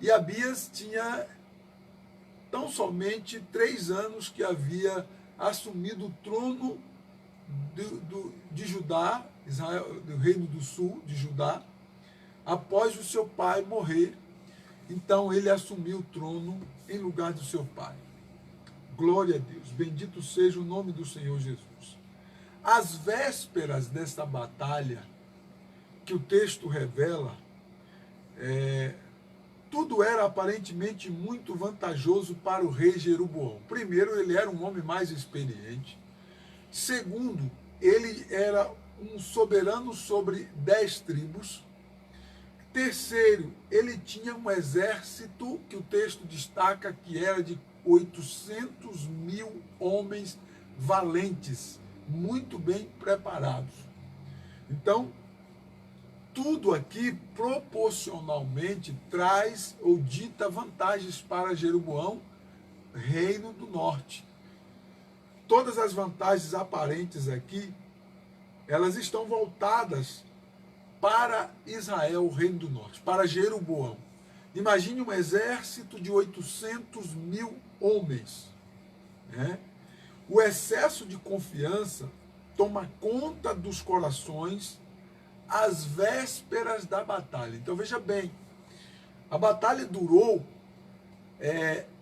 E Abias tinha tão somente 3 anos que havia assumido o trono de Judá, Israel, do Reino do Sul, de Judá, após o seu pai morrer. Então ele assumiu o trono em lugar do seu pai. Glória a Deus, bendito seja o nome do Senhor Jesus. Às vésperas desta batalha, que o texto revela, tudo era aparentemente muito vantajoso para o rei Jeroboão. Primeiro, ele era um homem mais experiente. Segundo, ele era um soberano sobre 10 tribos. Terceiro, ele tinha um exército que o texto destaca que era de 800.000 homens valentes, muito bem preparados. Então, tudo aqui proporcionalmente traz ou dita vantagens para Jeroboão, reino do norte. Todas as vantagens aparentes aqui, elas estão voltadas para Israel, o reino do norte, para Jeroboão. Imagine um exército de 800.000 homens, né? O excesso de confiança toma conta dos corações às vésperas da batalha. Então veja bem, a batalha durou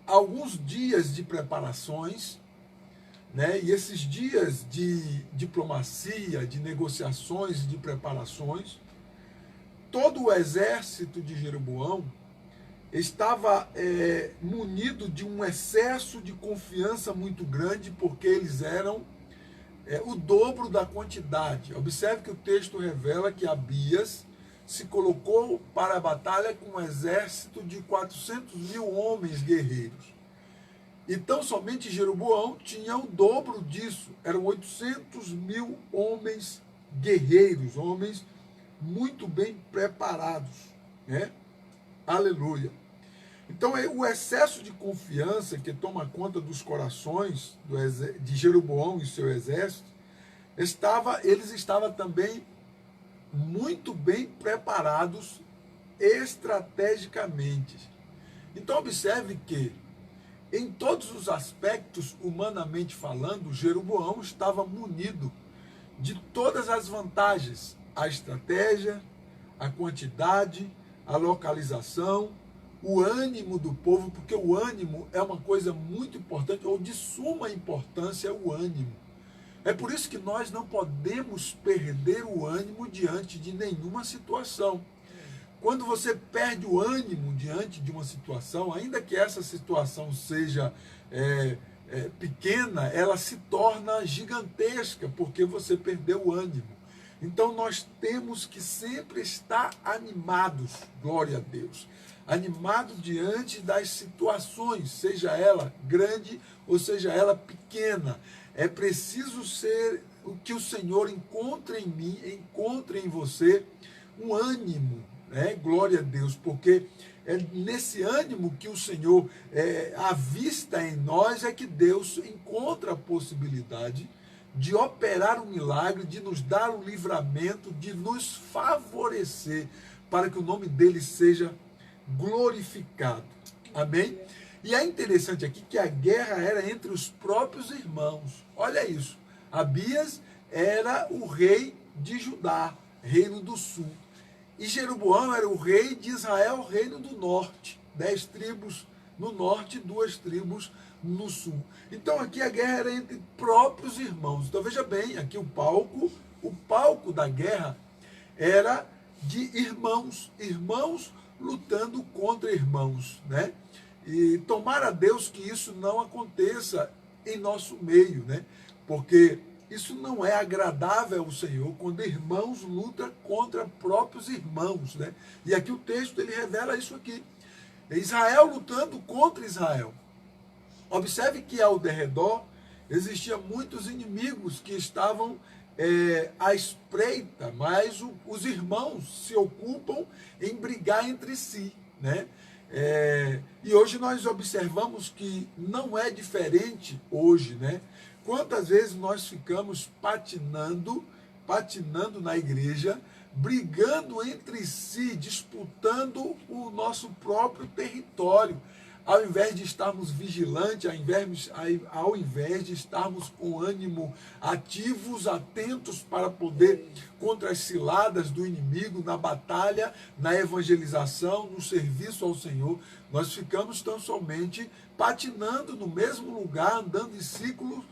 alguns dias de preparações, né? E esses dias de diplomacia, de negociações, de preparações, todo o exército de Jeroboão estava munido de um excesso de confiança muito grande, porque eles eram o dobro da quantidade. Observe que o texto revela que Abias se colocou para a batalha com um exército de 400.000 homens guerreiros. Então, somente Jeroboão tinha o dobro disso. Eram 800.000 homens guerreiros, homens muito bem preparados, né? Aleluia. Então, o excesso de confiança que toma conta dos corações de Jeroboão e seu exército, eles estavam também muito bem preparados estrategicamente. Então, observe que, em todos os aspectos, humanamente falando, Jeroboão estava munido de todas as vantagens: a estratégia, a quantidade, a localização, o ânimo do povo, porque o ânimo é uma coisa muito importante, ou de suma importância, o ânimo. É por isso que nós não podemos perder o ânimo diante de nenhuma situação. Quando você perde o ânimo diante de uma situação, ainda que essa situação seja pequena, ela se torna gigantesca, porque você perdeu o ânimo. Então nós temos que sempre estar animados, glória a Deus, animados diante das situações, seja ela grande ou seja ela pequena. É preciso ser o que o Senhor encontre em mim, encontre em você um ânimo, né? Glória a Deus, porque é nesse ânimo que o Senhor avista em nós, é que Deus encontra a possibilidade de operar um milagre, de nos dar um livramento, de nos favorecer, para que o nome dele seja glorificado. Amém? E é interessante aqui que a guerra era entre os próprios irmãos. Olha isso. Abias era o rei de Judá, reino do sul. E Jeroboão era o rei de Israel, reino do norte. 10 tribos no norte e 2 tribos no sul. Então aqui a guerra era entre próprios irmãos. Então veja bem, aqui o palco da guerra era de irmãos lutando contra irmãos, né? E tomara a Deus que isso não aconteça em nosso meio, né? Porque isso não é agradável ao Senhor quando irmãos lutam contra próprios irmãos, né? E aqui o texto ele revela isso aqui. Israel lutando contra Israel. Observe que ao derredor existiam muitos inimigos que estavam à espreita, mas os irmãos se ocupam em brigar entre si, né? E hoje nós observamos que não é diferente hoje, né? Quantas vezes nós ficamos patinando na igreja, brigando entre si, disputando o nosso próprio território, ao invés de estarmos vigilantes, ao invés de estarmos com ânimo ativos, atentos para poder contra as ciladas do inimigo, na batalha, na evangelização, no serviço ao Senhor, nós ficamos tão somente patinando no mesmo lugar, andando em círculo,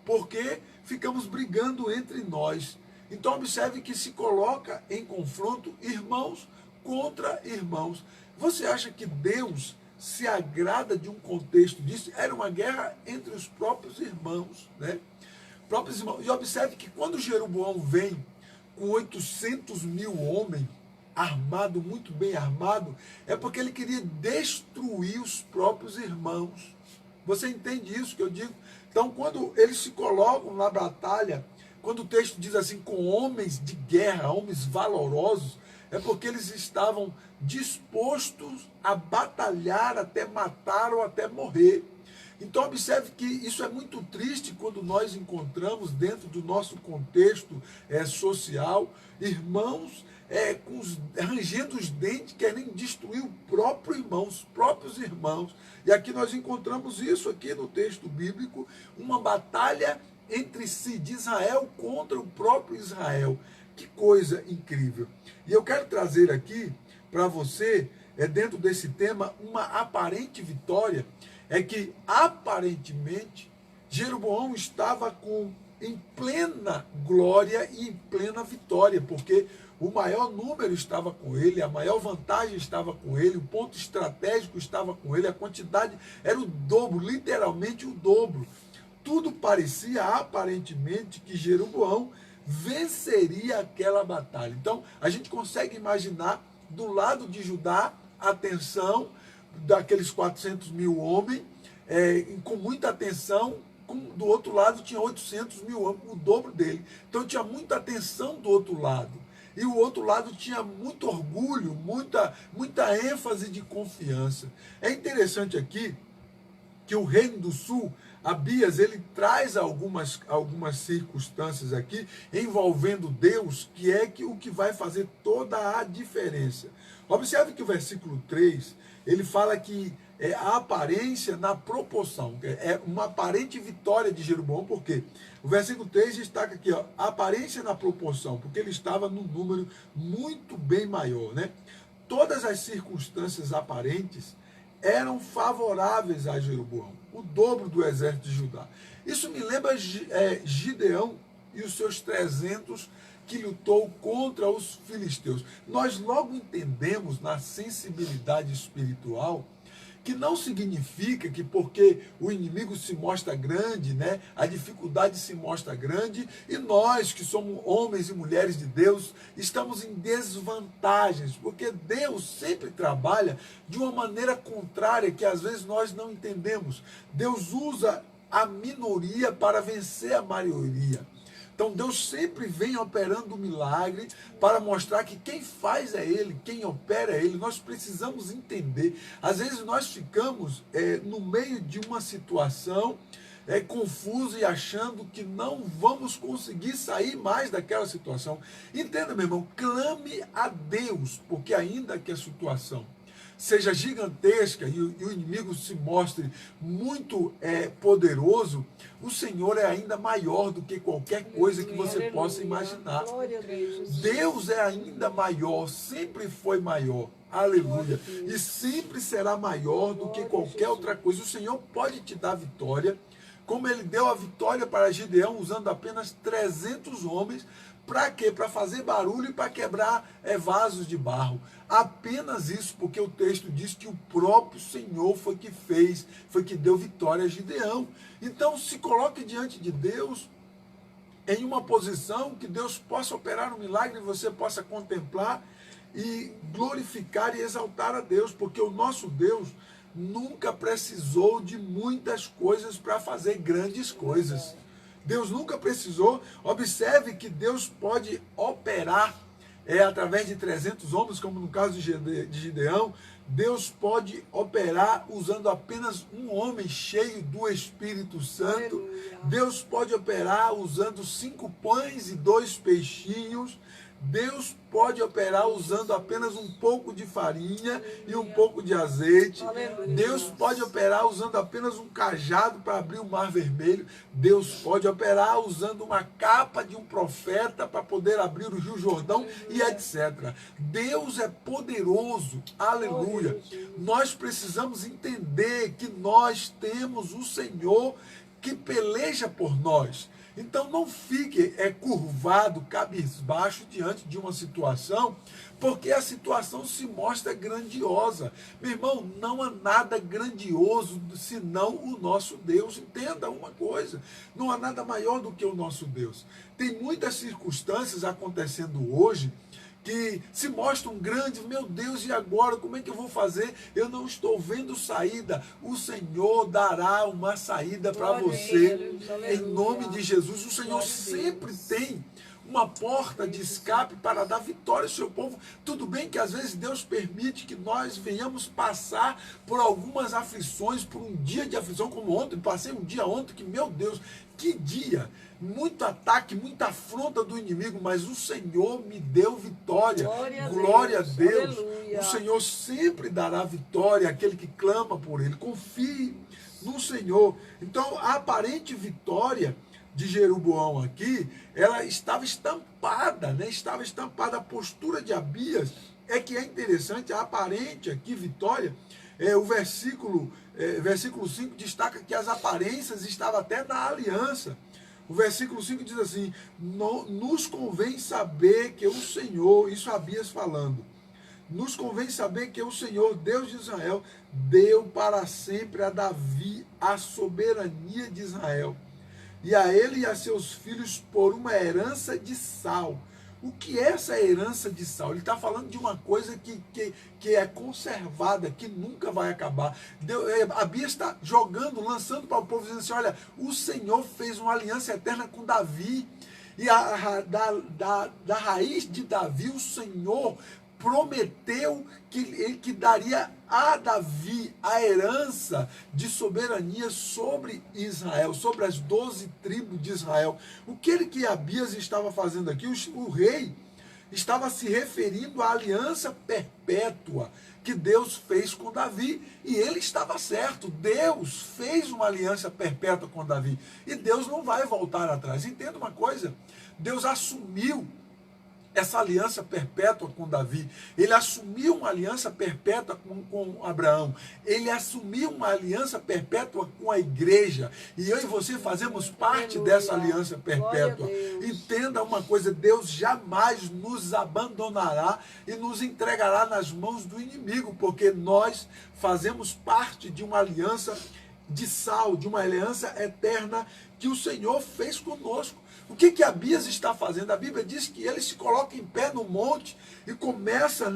porque ficamos brigando entre nós. Então observe que se coloca em confronto irmãos contra irmãos. Você acha que Deus se agrada de um contexto disso? Era uma guerra entre os próprios irmãos, né? Próprios irmãos. E observe que quando Jeroboão vem com 800 mil homens, armado, muito bem armado, é porque ele queria destruir os próprios irmãos. Você entende isso que eu digo? Então, quando eles se colocam na batalha, quando o texto diz assim, com homens de guerra, homens valorosos, é porque eles estavam dispostos a batalhar até matar ou até morrer. Então observe que isso é muito triste quando nós encontramos dentro do nosso contexto social, irmãos rangendo os dentes, querendo destruir o próprio irmão, os próprios irmãos. E aqui nós encontramos isso aqui no texto bíblico, uma batalha entre si, de Israel contra o próprio Israel. Que coisa incrível. E eu quero trazer aqui para você, dentro desse tema, uma aparente vitória, é que aparentemente Jeroboão estava em plena glória e em plena vitória, porque o maior número estava com ele, a maior vantagem estava com ele, o ponto estratégico estava com ele, a quantidade era o dobro, literalmente o dobro. Tudo parecia aparentemente que Jeroboão venceria aquela batalha. Então, a gente consegue imaginar do lado de Judá a tensão daqueles 400 mil homens, com muita atenção, do outro lado tinha 800 mil homens, o dobro dele. Então, tinha muita atenção do outro lado. E o outro lado tinha muito orgulho, muita ênfase de confiança. É interessante aqui que o Reino do Sul, Abias, ele traz algumas circunstâncias aqui envolvendo Deus, que é o que vai fazer toda a diferença. Observe que o versículo 3, ele fala que a aparência na proporção, é uma aparente vitória de Jeroboão, porque o versículo 3 destaca aqui, ó, a aparência na proporção, porque ele estava num número muito bem maior, né? Todas as circunstâncias aparentes eram favoráveis a Jeroboão, o dobro do exército de Judá. Isso me lembra Gideão e os seus 300 que lutou contra os filisteus. Nós logo entendemos na sensibilidade espiritual que não significa que porque o inimigo se mostra grande, né, a dificuldade se mostra grande, e nós que somos homens e mulheres de Deus estamos em desvantagens, porque Deus sempre trabalha de uma maneira contrária que às vezes nós não entendemos. Deus usa a minoria para vencer a maioria. Então Deus sempre vem operando um milagre para mostrar que quem faz é Ele, quem opera é Ele. Nós precisamos entender. Às vezes nós ficamos no meio de uma situação confusa e achando que não vamos conseguir sair mais daquela situação. Entenda, meu irmão, clame a Deus, porque ainda que a situação seja gigantesca e o inimigo se mostre muito poderoso, o Senhor é ainda maior do que qualquer coisa que você possa imaginar. Deus é ainda maior, sempre foi maior. Aleluia. E sempre será maior do que qualquer outra coisa. O Senhor pode te dar vitória, como Ele deu a vitória para Gideão, usando apenas 300 homens. Para quê? Para fazer barulho e para quebrar vasos de barro. Apenas isso, porque o texto diz que o próprio Senhor foi que fez, foi que deu vitória a Gideão. Então se coloque diante de Deus em uma posição que Deus possa operar um milagre e você possa contemplar e glorificar e exaltar a Deus, porque o nosso Deus nunca precisou de muitas coisas para fazer grandes coisas. Deus nunca precisou. Observe que Deus pode operar através de 300 homens, como no caso de Gideão. Deus pode operar usando apenas um homem cheio do Espírito Santo. Aleluia. Deus pode operar usando 5 pães e 2 peixinhos. Deus pode operar usando apenas um pouco de farinha e um pouco de azeite. Aleluia. Deus pode operar usando apenas um cajado para abrir o mar vermelho. Deus pode operar usando uma capa de um profeta para poder abrir o Rio Jordão e etc. Deus é poderoso. Aleluia. Nós precisamos entender que nós temos o Senhor que peleja por nós. Então não fique curvado, cabisbaixo diante de uma situação, porque a situação se mostra grandiosa. Meu irmão, não há nada grandioso senão o nosso Deus. Entenda uma coisa, não há nada maior do que o nosso Deus. Tem muitas circunstâncias acontecendo hoje que se mostram grandes. Meu Deus, e agora? Como é que eu vou fazer? Eu não estou vendo saída. O Senhor dará uma saída para você. Em nome de Jesus, o Senhor sempre tem uma porta de escape para dar vitória ao seu povo. Tudo bem que às vezes Deus permite que nós venhamos passar por algumas aflições, por um dia de aflição, como ontem. Passei um dia ontem que, meu Deus, que dia! Muito ataque, muita afronta do inimigo, mas o Senhor me deu vitória. Glória a Deus. O Senhor sempre dará vitória àquele que clama por Ele. Confie no Senhor. Então, a aparente vitória de Jeroboão aqui, ela estava estampada, né? Estava estampada. A postura de Abias é que é interessante, a aparente aqui vitória, o versículo 5 destaca que as aparências estavam até na aliança. O versículo 5 diz assim: nos convém saber que o Senhor, isso Abias falando, nos convém saber que o Senhor, Deus de Israel, deu para sempre a Davi a soberania de Israel, e a ele e a seus filhos por uma herança de sal. O que é essa herança de sal? Ele está falando de uma coisa que é conservada, que nunca vai acabar. Abias está jogando, lançando para o povo, dizendo assim: olha, o Senhor fez uma aliança eterna com Davi, e da raiz de Davi, o Senhor prometeu que daria a Davi a herança de soberania sobre Israel, sobre as 12 tribos de Israel. O que Abias estava fazendo aqui? O rei estava se referindo à aliança perpétua que Deus fez com Davi, e ele estava certo. Deus fez uma aliança perpétua com Davi, e Deus não vai voltar atrás. Entenda uma coisa, Deus assumiu essa aliança perpétua com Davi, ele assumiu uma aliança perpétua com Abraão, ele assumiu uma aliança perpétua com a igreja, e eu e você fazemos parte dessa aliança perpétua. Entenda uma coisa, Deus jamais nos abandonará e nos entregará nas mãos do inimigo, porque nós fazemos parte de uma aliança de sal, de uma aliança eterna que o Senhor fez conosco. O que Abias está fazendo? A Bíblia diz que ele se coloca em pé no monte e começa,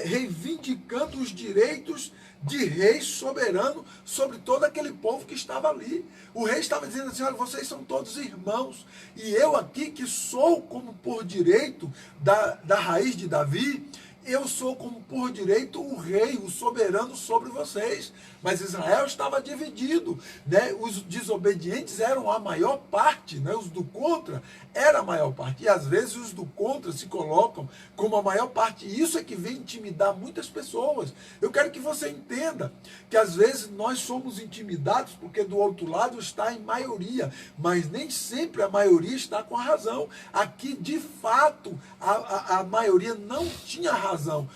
reivindicando os direitos de rei soberano sobre todo aquele povo que estava ali. O rei estava dizendo assim: olha, vocês são todos irmãos, e eu aqui que sou como por direito da raiz de Davi, eu sou como por direito o rei, o soberano sobre vocês. Mas Israel estava dividido, né? Os desobedientes eram a maior parte, né? Os do contra era a maior parte. E às vezes os do contra se colocam como a maior parte. E isso é que vem intimidar muitas pessoas. Eu quero que você entenda que às vezes nós somos intimidados porque do outro lado está em maioria, mas nem sempre a maioria está com a razão. Aqui, de fato, a maioria não tinha razão.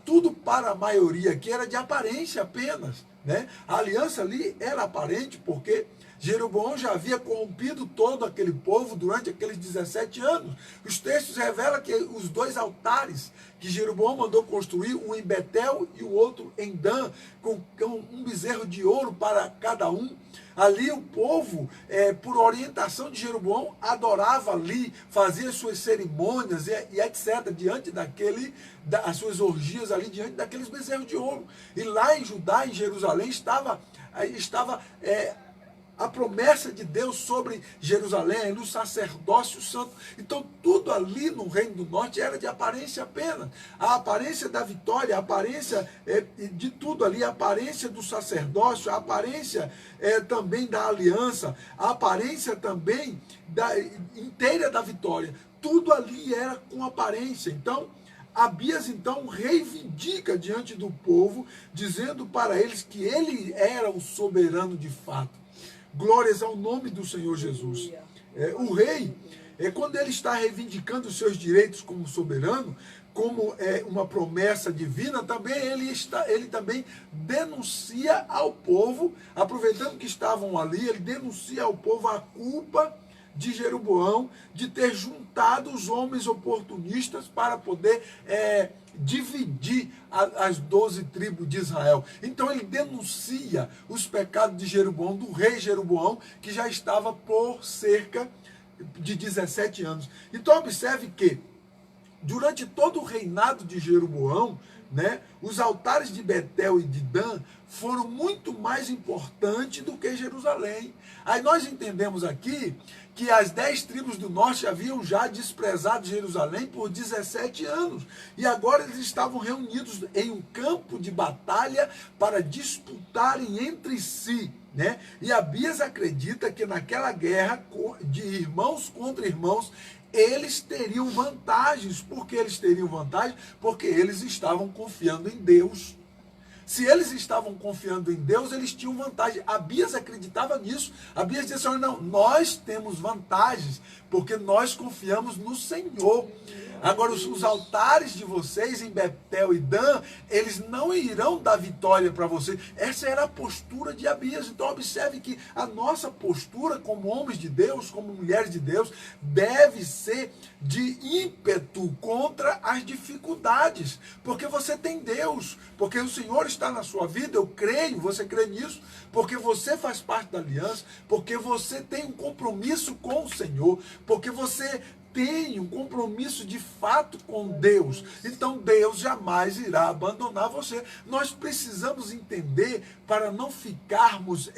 Tudo para a maioria aqui era de aparência apenas, né? A aliança ali era aparente porque Jeroboão já havia corrompido todo aquele povo durante aqueles 17 anos. Os textos revelam que os dois altares que Jeroboão mandou construir, um em Betel e o outro em Dan, com um bezerro de ouro para cada um. Ali o povo, por orientação de Jeroboão, adorava ali, fazia suas cerimônias e etc., diante as suas orgias ali, diante daqueles bezerros de ouro. E lá em Judá, em Jerusalém, estava a promessa de Deus sobre Jerusalém, no sacerdócio santo. Então tudo ali no Reino do Norte era de aparência apenas. A aparência da vitória, a aparência de tudo ali, a aparência do sacerdócio, a aparência também da aliança, a aparência também inteira da vitória. tudo ali era com aparência. Então, Abias então reivindica diante do povo, dizendo para eles que ele era o soberano de fato. Glórias ao nome do Senhor Jesus. O rei, quando ele está reivindicando os seus direitos como soberano, como uma promessa divina, também ele também denuncia ao povo, aproveitando que estavam ali, ele denuncia ao povo a culpa de Jeroboão de ter juntado os homens oportunistas para poder dividir as 12 tribos de Israel. Então ele denuncia os pecados de Jeroboão, do rei Jeroboão, que já estava por cerca de 17 anos. Então observe que durante todo o reinado de Jeroboão, os altares de Betel e de Dan foram muito mais importantes do que Jerusalém. Aí nós entendemos aqui que as 10 tribos do norte haviam já desprezado Jerusalém por 17 anos. E agora eles estavam reunidos em um campo de batalha para disputarem entre si. E Abias acredita que naquela guerra de irmãos contra irmãos, eles teriam vantagens. Por que eles teriam vantagem? Porque eles estavam confiando em Deus. Se eles estavam confiando em Deus, eles tinham vantagem. Abias acreditava nisso. Abias disse assim: não, nós temos vantagens, porque nós confiamos no Senhor. Agora, os altares de vocês em Betel e Dan, eles não irão dar vitória para vocês. Essa era a postura de Abias. Então, observe que a nossa postura como homens de Deus, como mulheres de Deus, deve ser de ímpeto contra as dificuldades. Porque você tem Deus, porque o Senhor está na sua vida, eu creio, você crê nisso, porque você faz parte da aliança, porque você tem um compromisso com o Senhor, porque você tem um compromisso de fato com Deus. Então Deus jamais irá abandonar você. Nós precisamos entender para não ficarmos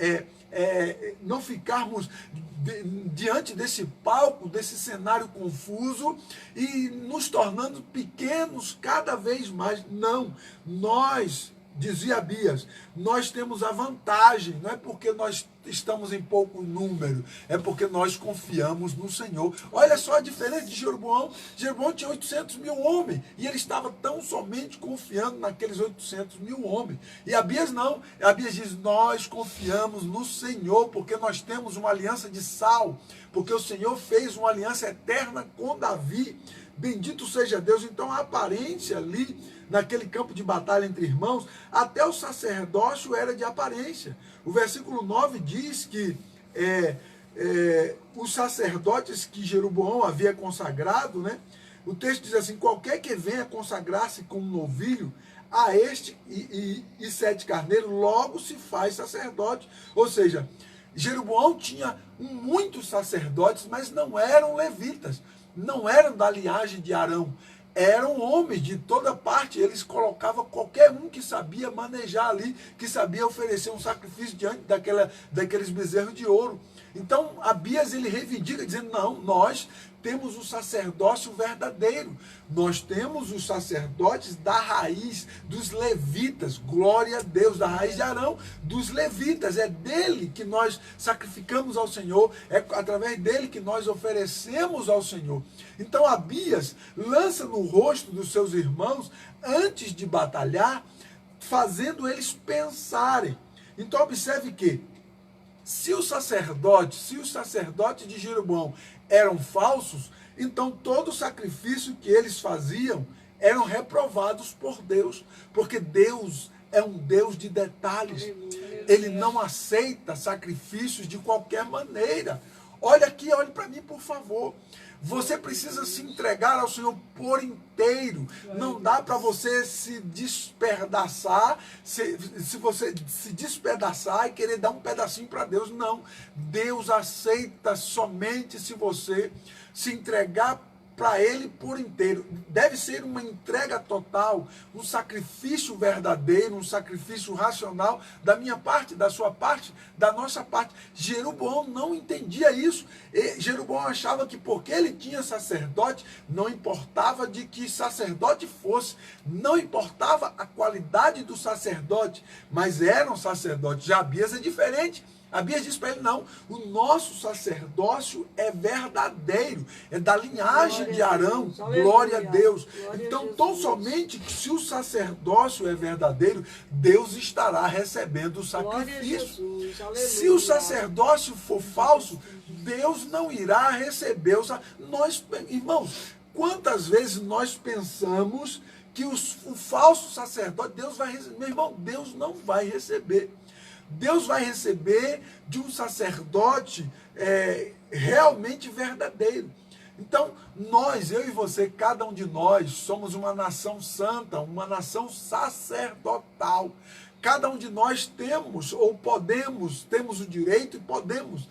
diante desse palco, desse cenário confuso e nos tornando pequenos cada vez mais. Não, nós, dizia Abias, nós temos a vantagem, não é porque nós estamos em pouco número, é porque nós confiamos no Senhor. Olha só a diferença de Jeroboão. Jeroboão tinha 800 mil homens, e ele estava tão somente confiando naqueles 800 mil homens. E Abias não. Abias diz: nós confiamos no Senhor, porque nós temos uma aliança de sal, porque o Senhor fez uma aliança eterna com Davi. Bendito seja Deus. Então a aparência ali, naquele campo de batalha entre irmãos, até o sacerdócio era de aparência. O versículo 9 diz que os sacerdotes que Jeroboão havia consagrado, o texto diz assim: qualquer que venha consagrar-se com um novilho, a este e 7 carneiros, logo se faz sacerdote. Ou seja, Jeroboão tinha muitos sacerdotes, mas não eram levitas, não eram da linhagem de Arão. Eram homens de toda parte. Eles colocavam qualquer um que sabia manejar ali, que sabia oferecer um sacrifício diante daqueles bezerros de ouro. Então Abias, ele reivindica, dizendo: não, nós temos o sacerdócio verdadeiro, nós temos os sacerdotes da raiz dos levitas, glória a Deus, da raiz de Arão, dos levitas. É dele que nós sacrificamos ao Senhor, é através dele que nós oferecemos ao Senhor. Então Abias lança no rosto dos seus irmãos, antes de batalhar, fazendo eles pensarem. Então observe que se os sacerdotes de Jeroboão eram falsos, então todo o sacrifício que eles faziam eram reprovados por Deus, porque Deus é um Deus de detalhes. Ele não aceita sacrifícios de qualquer maneira. Olha aqui, olhe para mim, por favor. Você precisa se entregar ao Senhor por inteiro. Não dá para você se despedaçar, se você se despedaçar e querer dar um pedacinho para Deus. Não. Deus aceita somente se você se entregar para Ele por inteiro. Deve ser uma entrega total, um sacrifício verdadeiro, um sacrifício racional, da minha parte, da sua parte, da nossa parte. Jeroboão não entendia isso. Jeroboão achava que porque ele tinha sacerdote, não importava de que sacerdote fosse, não importava a qualidade do sacerdote, mas era um sacerdote. Já Abias é diferente. Abias disse para ele, não, o nosso sacerdócio é verdadeiro, é da linhagem de Arão, glória a Deus. Então, tão somente que se o sacerdócio é verdadeiro, Deus estará recebendo o sacrifício. Se o sacerdócio for falso, Deus não irá receber o sacrifício. Irmãos, quantas vezes nós pensamos que o falso sacerdote, Deus vai receber? Meu irmão, Deus não vai receber. Deus vai receber de um sacerdote realmente verdadeiro. Então, nós, eu e você, cada um de nós, somos uma nação santa, uma nação sacerdotal. Cada um de nós temos o direito e podemos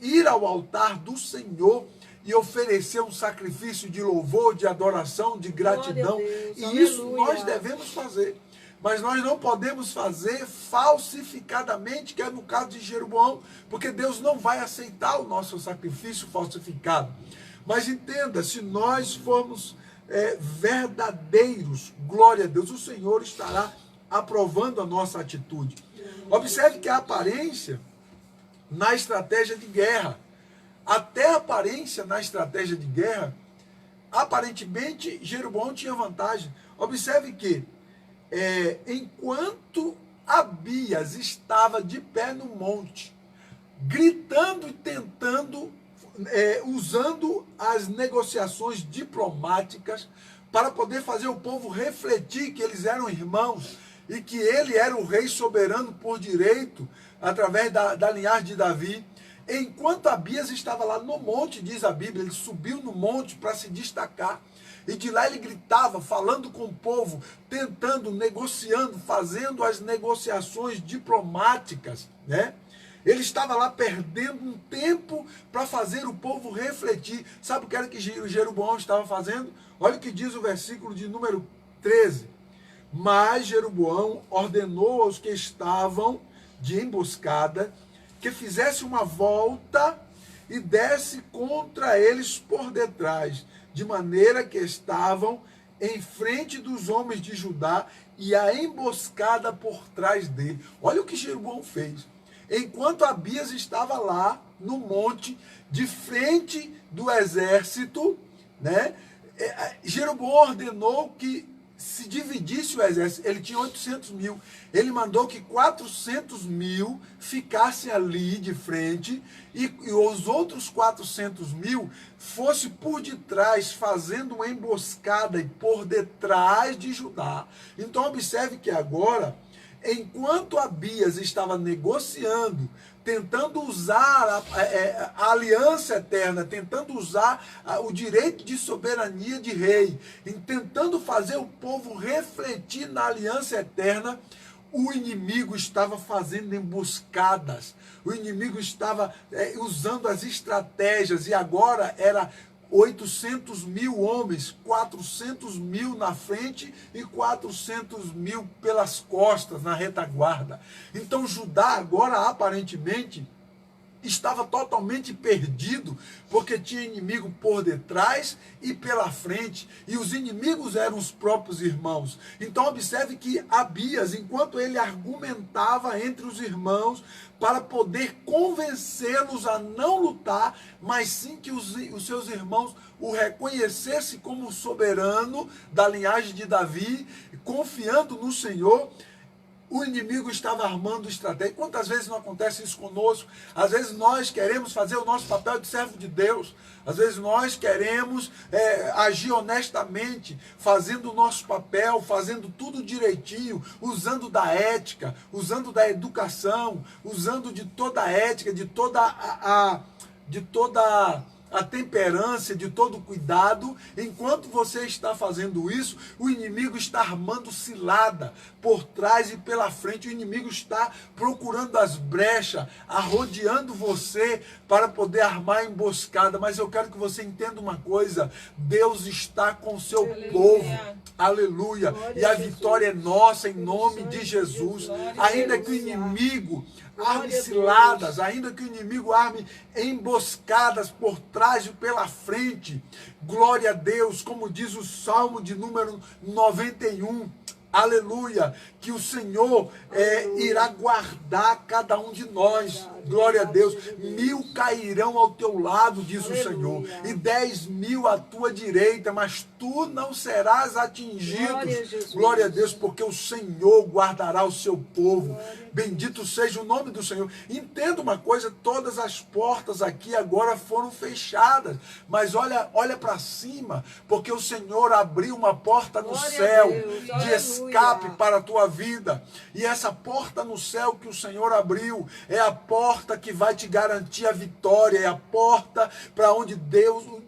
ir ao altar do Senhor e oferecer um sacrifício de louvor, de adoração, de gratidão. Deus, e aleluia. Isso nós devemos fazer. Mas nós não podemos fazer falsificadamente, que é no caso de Jeroboão, porque Deus não vai aceitar o nosso sacrifício falsificado. Mas entenda, se nós formos verdadeiros, glória a Deus, o Senhor estará aprovando a nossa atitude. Observe que a aparência na estratégia de guerra, até a aparência na estratégia de guerra, aparentemente Jeroboão tinha vantagem. Observe que enquanto Abias estava de pé no monte, gritando e tentando, usando as negociações diplomáticas para poder fazer o povo refletir que eles eram irmãos e que ele era o rei soberano por direito, através da linhagem de Davi. Enquanto Abias estava lá no monte, diz a Bíblia, ele subiu no monte para se destacar. E de lá ele gritava, falando com o povo, tentando, negociando, fazendo as negociações diplomáticas, né? Ele estava lá perdendo um tempo para fazer o povo refletir. Sabe o que era que Jeroboão estava fazendo? Olha o que diz o versículo de número 13. Mas Jeroboão ordenou aos que estavam de emboscada que fizesse uma volta e desse contra eles por detrás, de maneira que estavam em frente dos homens de Judá e a emboscada por trás dele. Olha o que Jeroboão fez. Enquanto Abias estava lá no monte, de frente do exército, né? Jeroboão ordenou que se dividisse o exército. Ele tinha 800 mil. Ele mandou que 400 mil ficassem ali de frente e os outros 400 mil fossem por detrás, fazendo uma emboscada e por detrás de Judá. Então observe que agora, enquanto Abias estava negociando, tentando usar a aliança eterna, tentando usar o direito de soberania de rei, e tentando fazer o povo refletir na aliança eterna, o inimigo estava fazendo emboscadas, o inimigo estava usando as estratégias, e agora era 800 mil homens, 400 mil na frente e 400 mil pelas costas, na retaguarda. Então Judá agora aparentemente estava totalmente perdido, porque tinha inimigo por detrás e pela frente, e os inimigos eram os próprios irmãos. Então observe que Abias, enquanto ele argumentava entre os irmãos para poder convencê-los a não lutar, mas sim que os seus irmãos o reconhecessem como soberano da linhagem de Davi, confiando no Senhor, o inimigo estava armando estratégia. Quantas vezes não acontece isso conosco? Às vezes nós queremos fazer o nosso papel de servo de Deus. Às vezes nós queremos agir honestamente, fazendo o nosso papel, fazendo tudo direitinho, usando da ética, usando da educação, usando de toda a ética, de toda a temperança, de todo o cuidado. Enquanto você está fazendo isso, o inimigo está armando cilada por trás e pela frente. O inimigo está procurando as brechas, arrodeando você para poder armar a emboscada. Mas eu quero que você entenda uma coisa: Deus está com o seu povo. Aleluia. E a vitória é nossa em nome de Jesus. Ainda que o inimigo arme ciladas, ainda que o inimigo arme emboscadas por trás e pela frente, glória a Deus, como diz o Salmo de número 91, aleluia, que o Senhor irá guardar cada um de nós. Glória a Deus. 1000 cairão ao teu lado, diz o Senhor, e 10.000 à tua direita, mas tu não serás atingido. Glória a Deus, porque o Senhor guardará o seu povo. Bendito seja o nome do Senhor. Entenda uma coisa, todas as portas aqui agora foram fechadas, mas olha para cima, porque o Senhor abriu uma porta no céu de escape para a tua vida. E essa porta no céu que o Senhor abriu é a porta que vai te garantir a vitória, é a porta para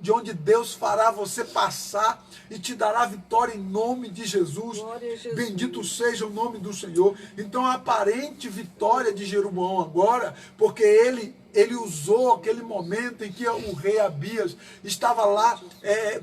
de onde Deus fará você passar e te dará vitória em nome de Jesus. Bendito seja o nome do Senhor. Então a aparente vitória de Jeroboão agora, porque ele usou aquele momento em que o rei Abias estava lá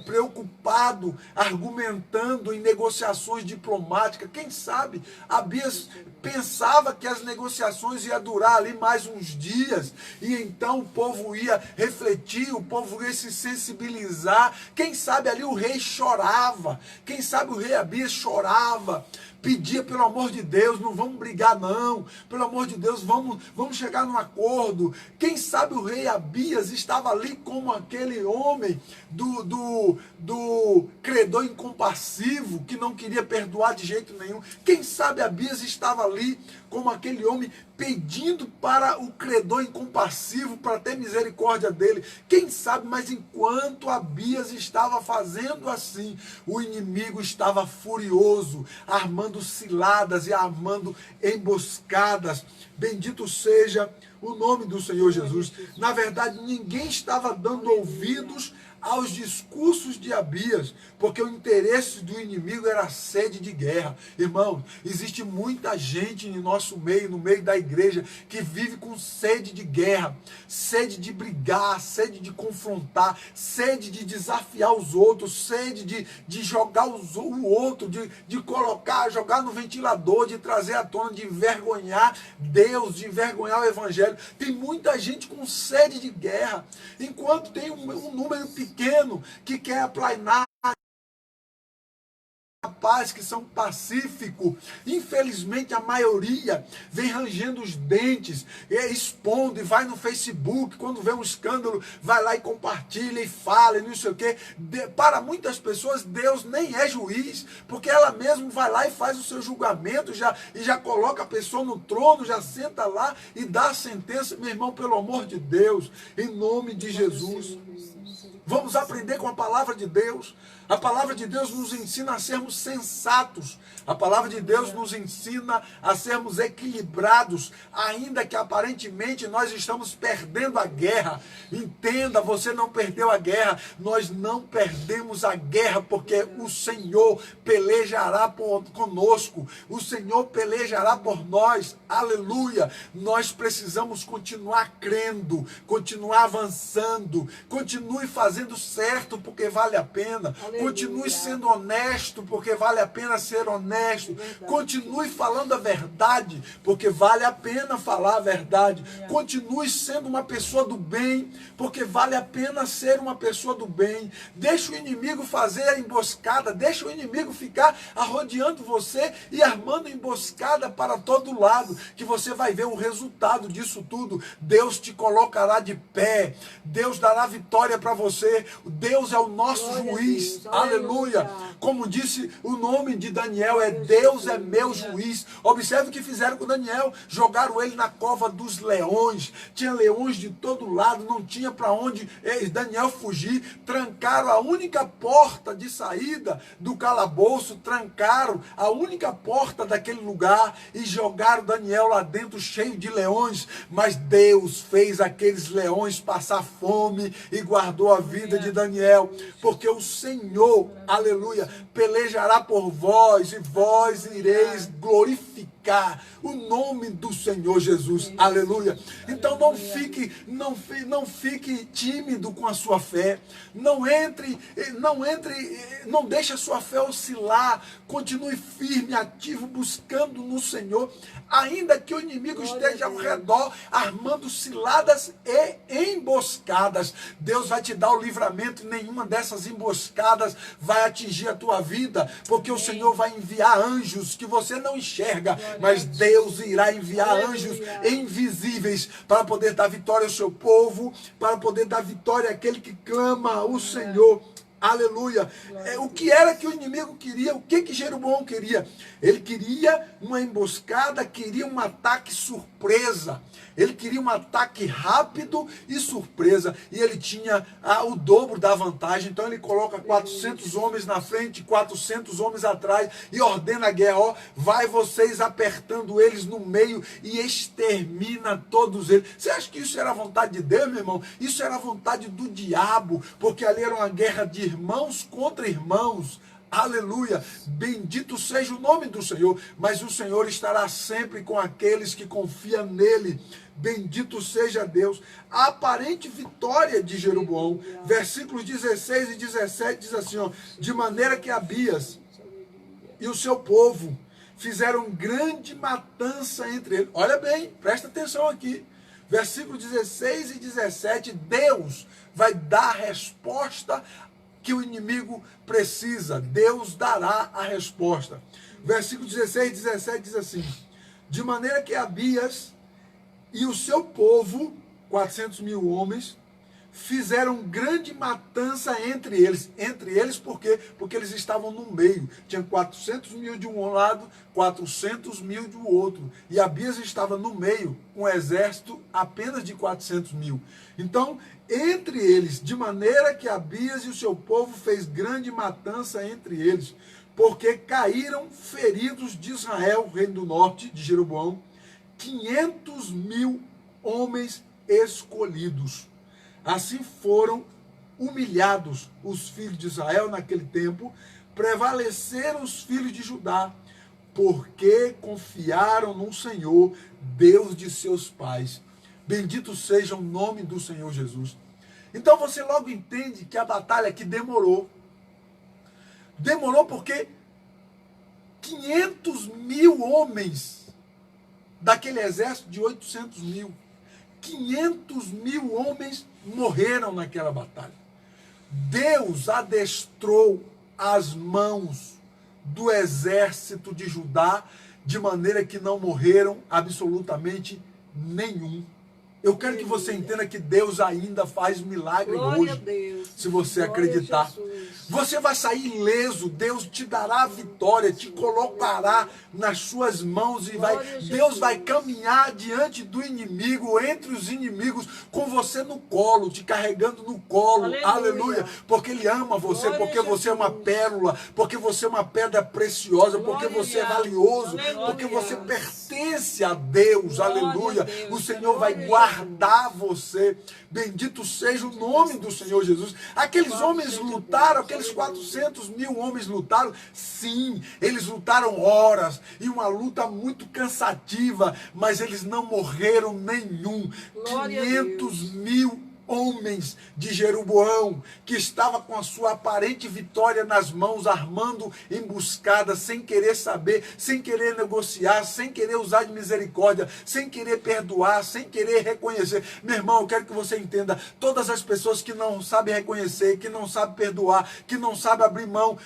preocupado, argumentando em negociações diplomáticas. Quem sabe Abias pensava que as negociações iam durar ali mais uns dias, e então o povo ia refletir, o povo ia se sensibilizar. Quem sabe ali o rei chorava, quem sabe o rei Abias chorava, pedia, pelo amor de Deus, não vamos brigar não, pelo amor de Deus, vamos chegar num acordo. Quem sabe o rei Abias estava ali como aquele homem do credor incompassivo, que não queria perdoar de jeito nenhum. Quem sabe Abias estava ali como aquele homem pedindo para o credor incompassivo para ter misericórdia dele. Quem sabe, mas enquanto Abias estava fazendo assim, o inimigo estava furioso, armando ciladas e armando emboscadas. Bendito seja o nome do Senhor Jesus. Na verdade, ninguém estava dando ouvidos aos discursos de Abias, porque o interesse do inimigo era a sede de guerra. Irmãos, existe muita gente em nosso meio, no meio da igreja, que vive com sede de guerra, sede de brigar, sede de confrontar, sede de desafiar os outros, sede de jogar o outro, de jogar no ventilador, de trazer à tona, de envergonhar Deus, de envergonhar o evangelho. Tem muita gente com sede de guerra, enquanto tem um número pequeno que quer aplainar, paz, que são pacíficos. Infelizmente a maioria vem rangendo os dentes, expondo, e vai no Facebook, quando vê um escândalo, vai lá e compartilha e fala e não sei o quê. Para muitas pessoas Deus nem é juiz, porque ela mesma vai lá e faz o seu julgamento, e já coloca a pessoa no trono, já senta lá e dá a sentença. Meu irmão, pelo amor de Deus, em nome de Jesus, vamos aprender com a palavra de Deus. A palavra de Deus nos ensina a sermos sensatos. A palavra de Deus nos ensina a sermos equilibrados, ainda que aparentemente nós estamos perdendo a guerra. Entenda, você não perdeu a guerra. Nós não perdemos a guerra, porque o Senhor pelejará conosco. O Senhor pelejará por nós. Aleluia! Nós precisamos continuar crendo, continuar avançando, continue fazendo certo, porque vale a pena. Continue sendo honesto, porque vale a pena ser honesto. Continue falando a verdade, porque vale a pena falar a verdade. Continue sendo uma pessoa do bem, porque vale a pena ser uma pessoa do bem. Deixa o inimigo fazer a emboscada, deixa o inimigo ficar arrodeando você e armando emboscada para todo lado, que você vai ver o resultado disso tudo. Deus te colocará de pé, Deus dará vitória para você. Deus é o nosso juiz. Aleluia! Como disse o nome de Daniel, Deus é meu juiz. Observe o que fizeram com Daniel. Jogaram ele na cova dos leões. Tinha leões de todo lado, não tinha para onde Daniel fugir. Trancaram a única porta de saída do calabouço, trancaram a única porta daquele lugar e jogaram Daniel lá dentro cheio de leões. Mas Deus fez aqueles leões passar fome e guardou a vida de Daniel, porque o Senhor, aleluia, pelejará por vós, e vós ireis glorificar glorificar o nome do Senhor Jesus. Aleluia. Então não fique tímido com a sua fé. Não deixe a sua fé oscilar. Continue firme, ativo, buscando no Senhor, ainda que o inimigo esteja ao redor, armando ciladas e emboscadas. Deus vai te dar o livramento e nenhuma dessas emboscadas vai atingir a tua vida, porque o Senhor vai enviar anjos que você não enxerga, mas Deus irá enviar anjos invisíveis para poder dar vitória ao seu povo, para poder dar vitória àquele que clama o Senhor. Aleluia. O que era que o inimigo queria? O que Jeroboão queria? Ele queria uma emboscada, queria um ataque surpresa. Ele queria um ataque rápido e surpresa. E ele tinha o dobro da vantagem. Então ele coloca 400 homens na frente, 400 homens atrás e ordena a guerra. Ó, vai vocês apertando eles no meio e extermina todos eles. Você acha que isso era a vontade de Deus, meu irmão? Isso era a vontade do diabo, porque ali era uma guerra de irmãos contra irmãos. Aleluia, bendito seja o nome do Senhor, mas o Senhor estará sempre com aqueles que confiam nele. Bendito seja Deus. A aparente vitória de Jeroboão, versículos 16 e 17 diz assim, ó, de maneira que Abias e o seu povo fizeram grande matança entre eles. Olha bem, presta atenção aqui. Versículos 16 e 17, Deus vai dar a resposta que o inimigo precisa. Deus dará a resposta. Versículo 16 e 17 diz assim, de maneira que Abias e o seu povo, 400 mil homens, fizeram grande matança entre eles. Entre eles por quê? Porque eles estavam no meio. Tinha 400 mil de um lado, 400 mil do outro. E Abias estava no meio, um exército apenas de 400 mil. Então, entre eles, de maneira que Abias e o seu povo fez grande matança entre eles, porque caíram feridos de Israel, reino do norte, de Jeroboão, 500 mil homens escolhidos. Assim foram humilhados os filhos de Israel naquele tempo, prevaleceram os filhos de Judá, porque confiaram no Senhor, Deus de seus pais. Bendito seja o nome do Senhor Jesus. Então você logo entende que a batalha aqui demorou. Demorou porque 500 mil homens daquele exército de 800 mil, 500 mil homens morreram naquela batalha. Deus adestrou as mãos do exército de Judá de maneira que não morreram absolutamente nenhum. Eu quero que você entenda que Deus ainda faz milagre hoje, se você acreditar. Você vai sair ileso, Deus te dará a vitória, te colocará nas suas mãos e Deus vai caminhar diante do inimigo, entre os inimigos, com você no colo, te carregando no colo. Aleluia. Porque Ele ama você, porque você é uma pérola, porque você é uma pedra preciosa, porque você é valioso, porque você pertence a Deus. Aleluia. O Senhor vai guardar você. Bendito seja o nome do Senhor Jesus. Aqueles homens lutaram, aqueles 400 mil homens lutaram. Sim, eles lutaram horas e uma luta muito cansativa, mas eles não morreram nenhum. 500 mil homens de Jeroboão, que estava com a sua aparente vitória nas mãos, armando emboscada, sem querer saber, sem querer negociar, sem querer usar de misericórdia, sem querer perdoar, sem querer reconhecer. Meu irmão, eu quero que você entenda, todas as pessoas que não sabem reconhecer, que não sabem perdoar, que não sabem abrir mão,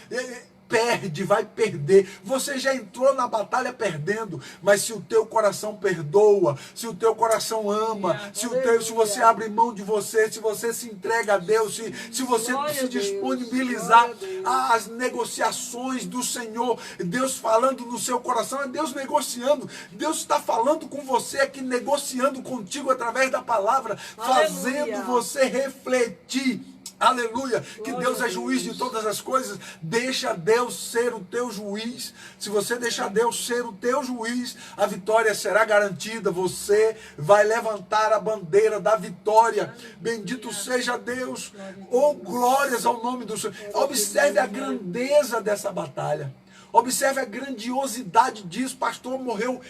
perde, vai perder. Você já entrou na batalha perdendo, mas se o teu coração perdoa, se o teu coração ama, se você abre mão de você, se você se entrega a Deus, se você se disponibilizar às negociações do Senhor, Deus falando no seu coração, é Deus negociando, Deus está falando com você aqui, negociando contigo através da palavra, fazendo você refletir. Aleluia, que Deus é juiz de todas as coisas. Deixa Deus ser o teu juiz. Se você deixar Deus ser o teu juiz, a vitória será garantida. Você vai levantar a bandeira da vitória. Bendito seja Deus. Oh, glórias ao nome do Senhor. Observe a grandeza dessa batalha. Observe a grandiosidade disso. Pastor, morreu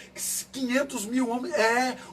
500 mil homens.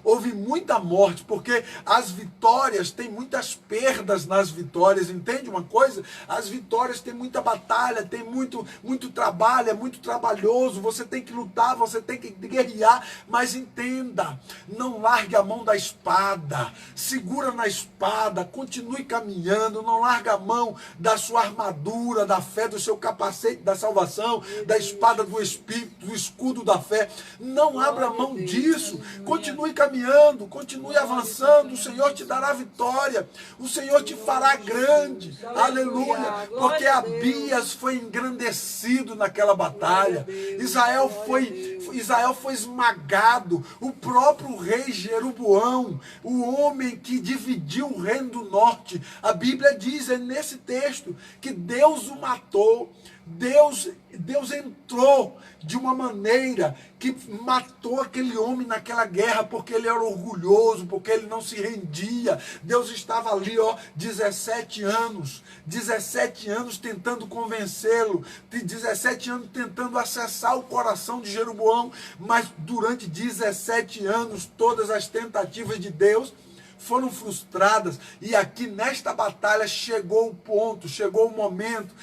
Houve muita morte, porque as vitórias, tem muitas perdas nas vitórias, entende uma coisa? As vitórias tem muita batalha, tem muito trabalho, é muito trabalhoso, você tem que lutar, você tem que guerrear, mas entenda, não largue a mão da espada, segura na espada, continue caminhando, não larga a mão da sua armadura, da fé, do seu capacete da salvação, da espada do Espírito, do escudo da fé, não abra mão disso, continue caminhando, continue avançando, o Senhor te dará vitória, o Senhor te fará grande, aleluia, porque Abias foi engrandecido naquela batalha, Israel foi esmagado, o próprio rei Jeroboão, o homem que dividiu o reino do norte, a Bíblia diz, nesse texto, que Deus o matou, Deus entrou de uma maneira que matou aquele homem naquela guerra, porque ele era orgulhoso, porque ele não se rendia. Deus estava ali, 17 anos tentando convencê-lo, 17 anos tentando acessar o coração de Jeroboão, mas durante 17 anos, todas as tentativas de Deus foram frustradas, e aqui nesta batalha chegou o ponto, chegou o momento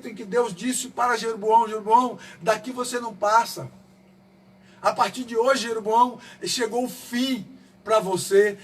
em que Deus disse para Jeroboão: Jeroboão, daqui você não passa, a partir de hoje, Jeroboão, chegou o fim para você,